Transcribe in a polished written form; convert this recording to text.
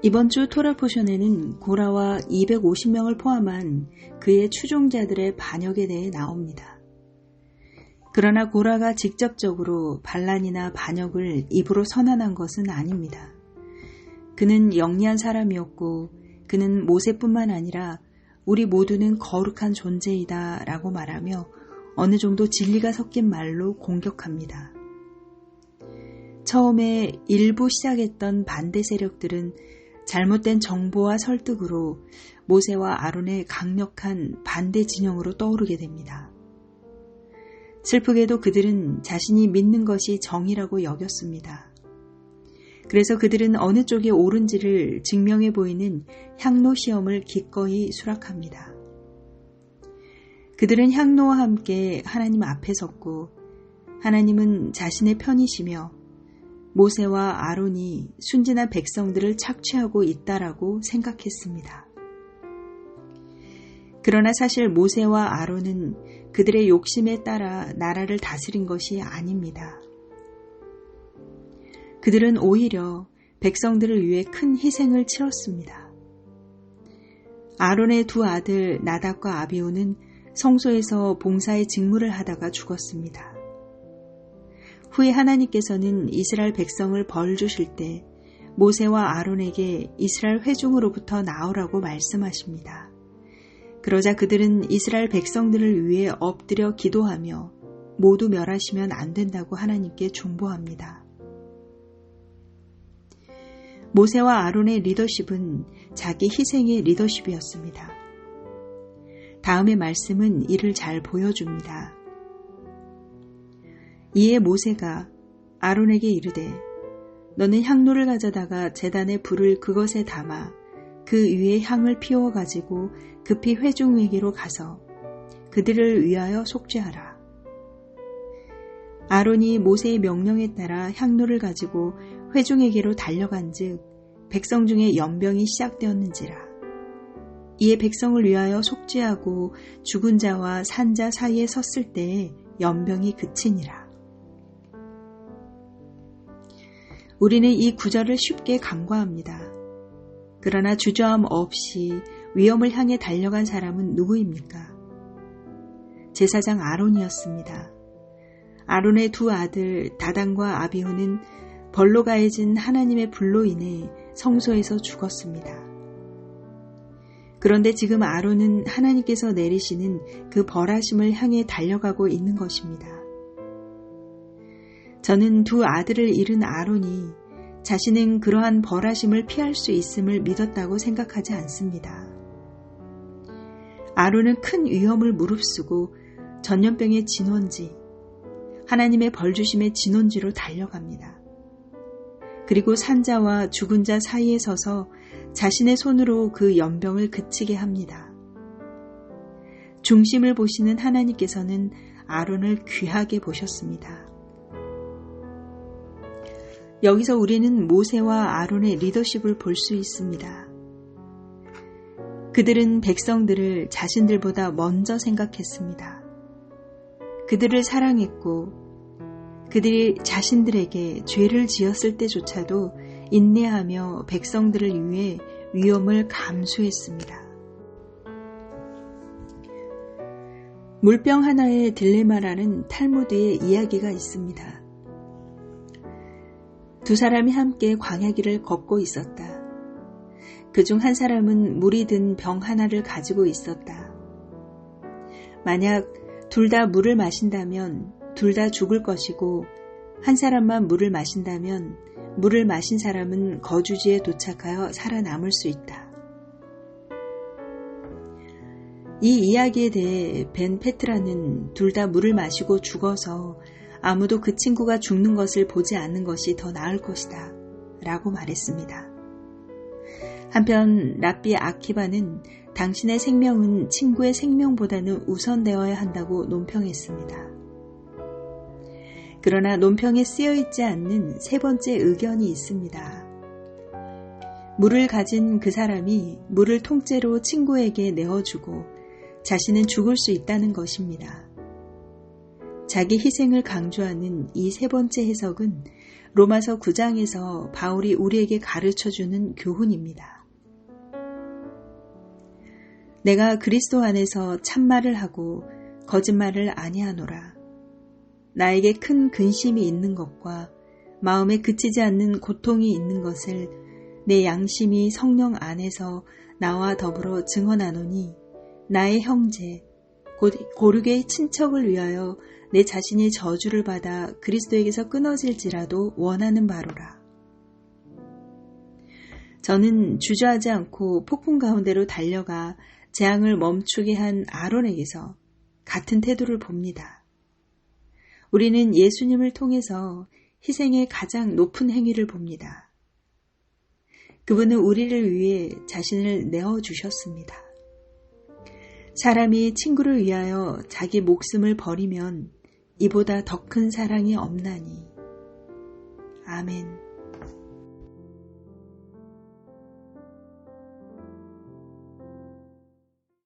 이번 주 토라 포션에는 고라와 250명을 포함한 그의 추종자들의 반역에 대해 나옵니다. 그러나 고라가 직접적으로 반란이나 반역을 입으로 선언한 것은 아닙니다. 그는 영리한 사람이었고 그는 모세뿐만 아니라 우리 모두는 거룩한 존재이다 라고 말하며 어느 정도 진리가 섞인 말로 공격합니다. 처음에 일부 시작했던 반대 세력들은 잘못된 정보와 설득으로 모세와 아론의 강력한 반대 진영으로 떠오르게 됩니다. 슬프게도 그들은 자신이 믿는 것이 정의라고 여겼습니다. 그래서 그들은 어느 쪽이 옳은지를 증명해 보이는 향로 시험을 기꺼이 수락합니다. 그들은 향로와 함께 하나님 앞에 섰고 하나님은 자신의 편이시며 모세와 아론이 순진한 백성들을 착취하고 있다라고 생각했습니다. 그러나 사실 모세와 아론은 그들의 욕심에 따라 나라를 다스린 것이 아닙니다. 그들은 오히려 백성들을 위해 큰 희생을 치렀습니다. 아론의 두 아들 나답과 아비후는 성소에서 봉사의 직무를 하다가 죽었습니다. 후에 하나님께서는 이스라엘 백성을 벌 주실 때 모세와 아론에게 이스라엘 회중으로부터 나오라고 말씀하십니다. 그러자 그들은 이스라엘 백성들을 위해 엎드려 기도하며 모두 멸하시면 안 된다고 하나님께 중보합니다. 모세와 아론의 리더십은 자기 희생의 리더십이었습니다. 다음의 말씀은 이를 잘 보여줍니다. 이에 모세가 아론에게 이르되 너는 향로를 가져다가 제단의 불을 그것에 담아 그 위에 향을 피워 가지고 급히 회중에게로 가서 그들을 위하여 속죄하라. 아론이 모세의 명령에 따라 향로를 가지고 회중에게로 달려간즉 백성 중에 연병이 시작되었는지라. 이에 백성을 위하여 속죄하고 죽은 자와 산 자 사이에 섰을 때에 연병이 그치니라. 우리는 이 구절을 쉽게 간과합니다. 그러나 주저함 없이 위험을 향해 달려간 사람은 누구입니까? 제사장 아론이었습니다. 아론의 두 아들 다단과 아비후는 벌로 가해진 하나님의 불로 인해 성소에서 죽었습니다. 그런데 지금 아론은 하나님께서 내리시는 그 벌하심을 향해 달려가고 있는 것입니다. 저는 두 아들을 잃은 아론이 자신은 그러한 벌하심을 피할 수 있음을 믿었다고 생각하지 않습니다. 아론은 큰 위험을 무릅쓰고 전염병의 진원지, 하나님의 벌주심의 진원지로 달려갑니다. 그리고 산자와 죽은 자 사이에 서서 자신의 손으로 그 연병을 그치게 합니다. 중심을 보시는 하나님께서는 아론을 귀하게 보셨습니다. 여기서 우리는 모세와 아론의 리더십을 볼 수 있습니다. 그들은 백성들을 자신들보다 먼저 생각했습니다. 그들을 사랑했고 그들이 자신들에게 죄를 지었을 때조차도 인내하며 백성들을 위해 위험을 감수했습니다. 물병 하나의 딜레마라는 탈무드의 이야기가 있습니다. 두 사람이 함께 광야길을 걷고 있었다. 그중 한 사람은 물이 든 병 하나를 가지고 있었다. 만약 둘 다 물을 마신다면 둘 다 죽을 것이고 한 사람만 물을 마신다면 물을 마신 사람은 거주지에 도착하여 살아남을 수 있다. 이 이야기에 대해 벤 페트라는 둘 다 물을 마시고 죽어서 아무도 그 친구가 죽는 것을 보지 않는 것이 더 나을 것이다 라고 말했습니다. 한편 랍비 아키바는 당신의 생명은 친구의 생명보다는 우선되어야 한다고 논평했습니다. 그러나 논평에 쓰여있지 않는 세 번째 의견이 있습니다. 물을 가진 그 사람이 물을 통째로 친구에게 내어주고 자신은 죽을 수 있다는 것입니다. 자기 희생을 강조하는 이 세 번째 해석은 로마서 9장에서 바울이 우리에게 가르쳐주는 교훈입니다. 내가 그리스도 안에서 참말을 하고 거짓말을 아니하노라. 나에게 큰 근심이 있는 것과 마음에 그치지 않는 고통이 있는 것을 내 양심이 성령 안에서 나와 더불어 증언하노니 나의 형제, 곧 고르게의 친척을 위하여 내 자신이 저주를 받아 그리스도에게서 끊어질지라도 원하는 바로라. 저는 주저하지 않고 폭풍 가운데로 달려가 재앙을 멈추게 한 아론에게서 같은 태도를 봅니다. 우리는 예수님을 통해서 희생의 가장 높은 행위를 봅니다. 그분은 우리를 위해 자신을 내어주셨습니다. 사람이 친구를 위하여 자기 목숨을 버리면 이보다 더 큰 사랑이 없나니. 아멘.